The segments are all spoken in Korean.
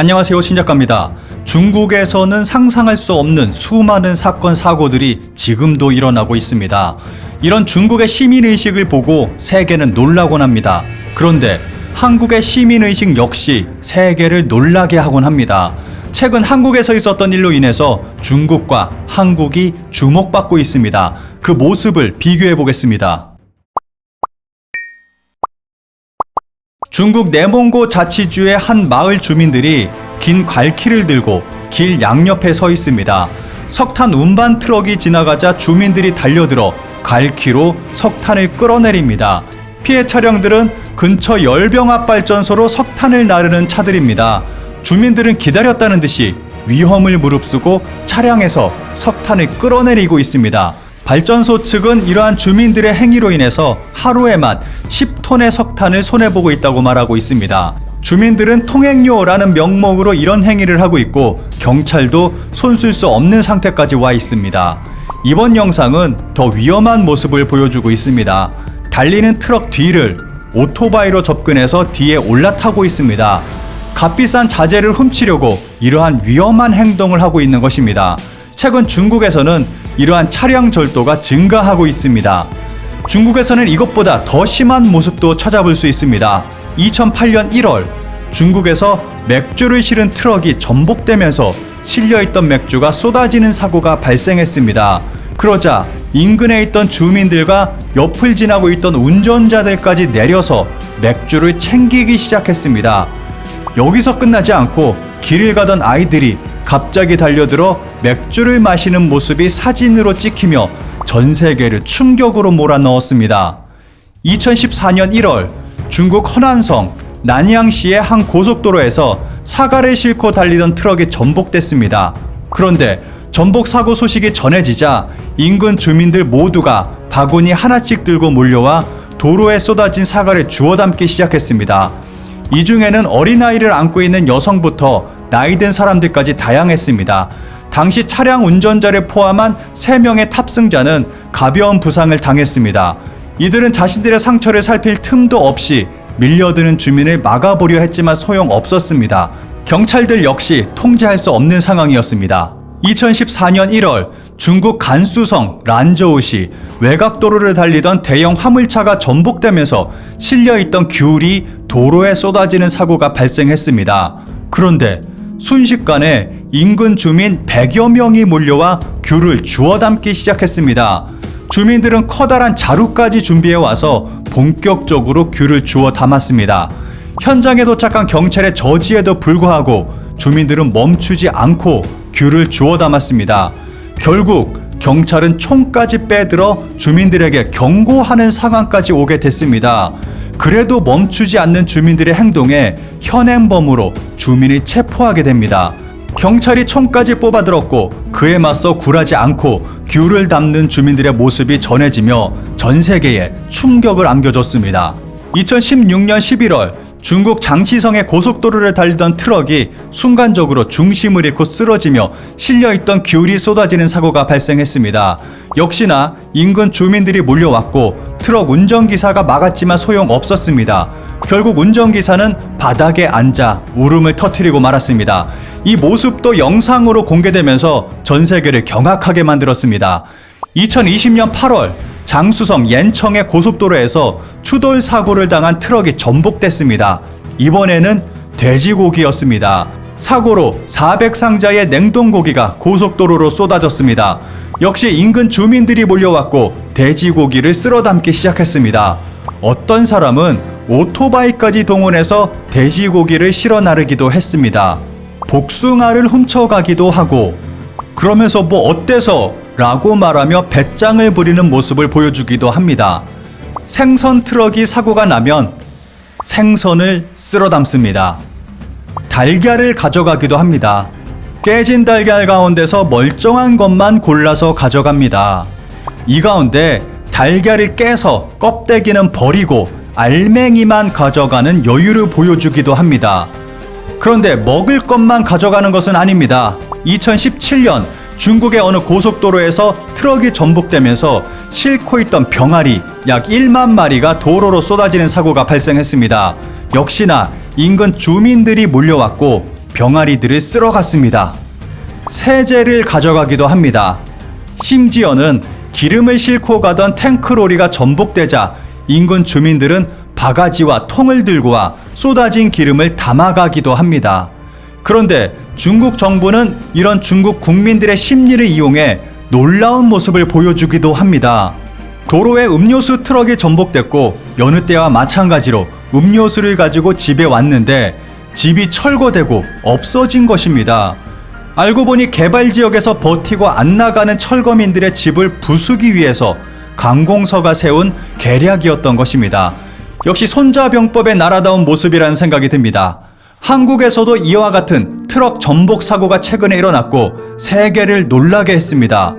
안녕하세요, 신작가입니다. 중국에서는 상상할 수 없는 수많은 사건 사고들이 지금도 일어나고 있습니다. 이런 중국의 시민의식을 보고 세계는 놀라곤 합니다. 그런데 한국의 시민의식 역시 세계를 놀라게 하곤 합니다. 최근 한국에서 있었던 일로 인해서 중국과 한국이 주목받고 있습니다. 그 모습을 비교해 보겠습니다. 중국 내몽고 자치주의 한 마을 주민들이 긴 갈퀴를 들고 길 양옆에 서 있습니다. 석탄 운반 트럭이 지나가자 주민들이 달려들어 갈퀴로 석탄을 끌어내립니다. 피해 차량들은 근처 열병합 발전소로 석탄을 나르는 차들입니다. 주민들은 기다렸다는 듯이 위험을 무릅쓰고 차량에서 석탄을 끌어내리고 있습니다. 발전소 측은 이러한 주민들의 행위로 인해서 하루에만 10톤의 석탄을 손해보고 있다고 말하고 있습니다. 주민들은 통행료라는 명목으로 이런 행위를 하고 있고 경찰도 손쓸 수 없는 상태까지 와 있습니다. 이번 영상은 더 위험한 모습을 보여주고 있습니다. 달리는 트럭 뒤를 오토바이로 접근해서 뒤에 올라타고 있습니다. 값비싼 자재를 훔치려고 이러한 위험한 행동을 하고 있는 것입니다. 최근 중국에서는 이러한 차량 절도가 증가하고 있습니다. 중국에서는 이것보다 더 심한 모습도 찾아볼 수 있습니다. 2008년 1월 중국에서 맥주를 실은 트럭이 전복되면서 실려있던 맥주가 쏟아지는 사고가 발생했습니다. 그러자 인근에 있던 주민들과 옆을 지나고 있던 운전자들까지 내려서 맥주를 챙기기 시작했습니다. 여기서 끝나지 않고 길을 가던 아이들이 갑자기 달려들어 맥주를 마시는 모습이 사진으로 찍히며 전 세계를 충격으로 몰아넣었습니다. 2014년 1월 중국 허난성 난양시의 한 고속도로에서 사과를 싣고 달리던 트럭이 전복됐습니다. 그런데 전복 사고 소식이 전해지자 인근 주민들 모두가 바구니 하나씩 들고 몰려와 도로에 쏟아진 사과를 주워 담기 시작했습니다. 이 중에는 어린아이를 안고 있는 여성부터 나이 든 사람들까지 다양했습니다. 당시 차량 운전자를 포함한 3명의 탑승자는 가벼운 부상을 당했습니다. 이들은 자신들의 상처를 살필 틈도 없이 밀려드는 주민을 막아보려 했지만 소용없었습니다. 경찰들 역시 통제할 수 없는 상황이었습니다. 2014년 1월 중국 간수성 란저우시 외곽도로를 달리던 대형 화물차가 전복되면서 실려있던 귤이 도로에 쏟아지는 사고가 발생했습니다. 그런데 순식간에 인근 주민 100여 명이 몰려와 귤을 주워 담기 시작했습니다. 주민들은 커다란 자루까지 준비해 와서 본격적으로 귤을 주워 담았습니다. 현장에 도착한 경찰의 저지에도 불구하고 주민들은 멈추지 않고 귤을 주워 담았습니다. 결국 경찰은 총까지 빼들어 주민들에게 경고하는 상황까지 오게 됐습니다. 그래도 멈추지 않는 주민들의 행동에 현행범으로 주민이 체포하게 됩니다. 경찰이 총까지 뽑아들었고 그에 맞서 굴하지 않고 귤을 담는 주민들의 모습이 전해지며 전 세계에 충격을 안겨줬습니다. 2016년 11월 중국 장시성의 고속도로를 달리던 트럭이 순간적으로 중심을 잃고 쓰러지며 실려있던 귤이 쏟아지는 사고가 발생했습니다. 역시나 인근 주민들이 몰려왔고 트럭 운전기사가 막았지만 소용없었습니다. 결국 운전기사는 바닥에 앉아 울음을 터뜨리고 말았습니다. 이 모습도 영상으로 공개되면서 전 세계를 경악하게 만들었습니다. 2020년 8월 장수성 옌청의 고속도로에서 추돌 사고를 당한 트럭이 전복됐습니다. 이번에는 돼지고기였습니다. 사고로 400상자의 냉동고기가 고속도로로 쏟아졌습니다. 역시 인근 주민들이 몰려왔고 돼지고기를 쓸어 담기 시작했습니다. 어떤 사람은 오토바이까지 동원해서 돼지고기를 실어 나르기도 했습니다. 복숭아를 훔쳐가기도 하고 그러면서 뭐 어때서? 라고 말하며 배짱을 부리는 모습을 보여주기도 합니다. 생선 트럭이 사고가 나면 생선을 쓸어 담습니다. 달걀을 가져가기도 합니다. 깨진 달걀 가운데서 멀쩡한 것만 골라서 가져갑니다. 이 가운데 달걀을 깨서 껍데기는 버리고 알맹이만 가져가는 여유를 보여주기도 합니다. 그런데 먹을 것만 가져가는 것은 아닙니다. 2017년 중국의 어느 고속도로에서 트럭이 전복되면서 싣고 있던 병아리 약 1만 마리가 도로로 쏟아지는 사고가 발생했습니다. 역시나 인근 주민들이 몰려왔고 병아리들을 쓸어갔습니다. 세제를 가져가기도 합니다. 심지어는 기름을 싣고 가던 탱크로리가 전복되자 인근 주민들은 바가지와 통을 들고 와 쏟아진 기름을 담아가기도 합니다. 그런데 중국 정부는 이런 중국 국민들의 심리를 이용해 놀라운 모습을 보여주기도 합니다. 도로에 음료수 트럭이 전복됐고 여느 때와 마찬가지로 음료수를 가지고 집에 왔는데 집이 철거되고 없어진 것입니다. 알고 보니 개발지역에서 버티고 안 나가는 철거민들의 집을 부수기 위해서 관공서가 세운 계략이었던 것입니다. 역시 손자병법의 나라다운 모습이라는 생각이 듭니다. 한국에서도 이와 같은 트럭 전복 사고가 최근에 일어났고 세계를 놀라게 했습니다.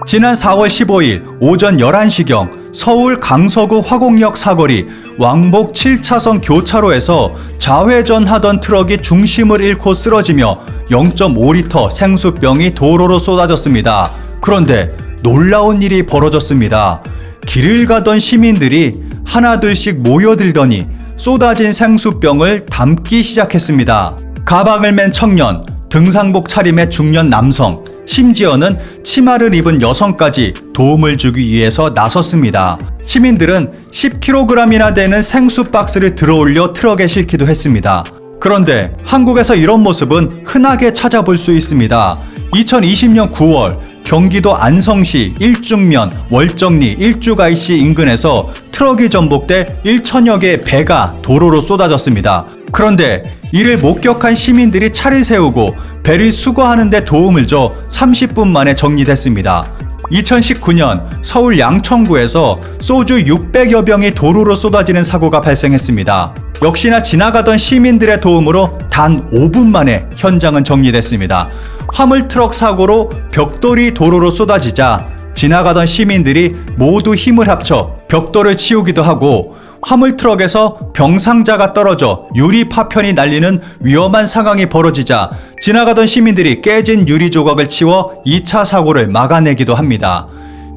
지난 4월 15일 오전 11시경 서울 강서구 화곡역 사거리 왕복 7차선 교차로에서 좌회전하던 트럭이 중심을 잃고 쓰러지며 0.5리터 생수병이 도로로 쏟아졌습니다. 그런데 놀라운 일이 벌어졌습니다. 길을 가던 시민들이 하나둘씩 모여들더니 쏟아진 생수병을 담기 시작했습니다. 가방을 맨 청년, 등산복 차림의 중년 남성, 심지어는 치마를 입은 여성까지 도움을 주기 위해서 나섰습니다. 시민들은 10kg이나 되는 생수 박스를 들어올려 트럭에 싣기도 했습니다. 그런데 한국에서 이런 모습은 흔하게 찾아볼 수 있습니다. 2020년 9월 경기도 안성시 일중면 월정리 일주가이시 인근에서 트럭이 전복돼 1천여 개의 배가 도로로 쏟아졌습니다. 그런데 이를 목격한 시민들이 차를 세우고 배를 수거하는 데 도움을 줘 30분 만에 정리됐습니다. 2019년 서울 양천구에서 소주 600여 병이 도로로 쏟아지는 사고가 발생했습니다. 역시나 지나가던 시민들의 도움으로 단 5분 만에 현장은 정리됐습니다. 화물트럭 사고로 벽돌이 도로로 쏟아지자 지나가던 시민들이 모두 힘을 합쳐 벽돌을 치우기도 하고 화물트럭에서 병상자가 떨어져 유리 파편이 날리는 위험한 상황이 벌어지자 지나가던 시민들이 깨진 유리 조각을 치워 2차 사고를 막아내기도 합니다.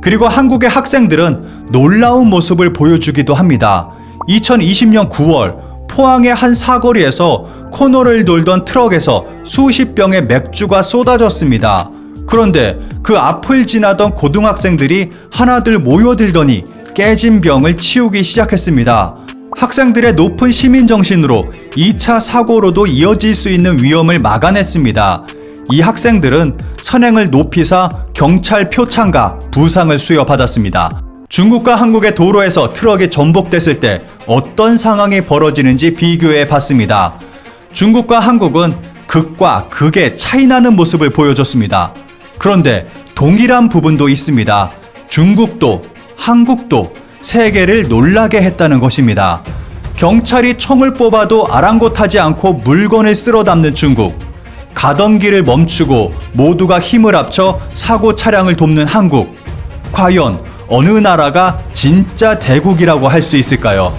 그리고 한국의 학생들은 놀라운 모습을 보여주기도 합니다. 2020년 9월 포항의 한 사거리에서 코너를 돌던 트럭에서 수십 병의 맥주가 쏟아졌습니다. 그런데 그 앞을 지나던 고등학생들이 하나둘 모여들더니 깨진 병을 치우기 시작했습니다. 학생들의 높은 시민정신으로 2차 사고로도 이어질 수 있는 위험을 막아냈습니다. 이 학생들은 선행을 높이사 경찰 표창과 부상을 수여받았습니다. 중국과 한국의 도로에서 트럭이 전복됐을 때 어떤 상황이 벌어지는지 비교해 봤습니다. 중국과 한국은 극과 극의 차이나는 모습을 보여줬습니다. 그런데 동일한 부분도 있습니다. 중국도 한국도 세계를 놀라게 했다는 것입니다. 경찰이 총을 뽑아도 아랑곳하지 않고 물건을 쓸어 담는 중국, 가던 길을 멈추고 모두가 힘을 합쳐 사고 차량을 돕는 한국. 과연 어느 나라가 진짜 대국이라고 할 수 있을까요?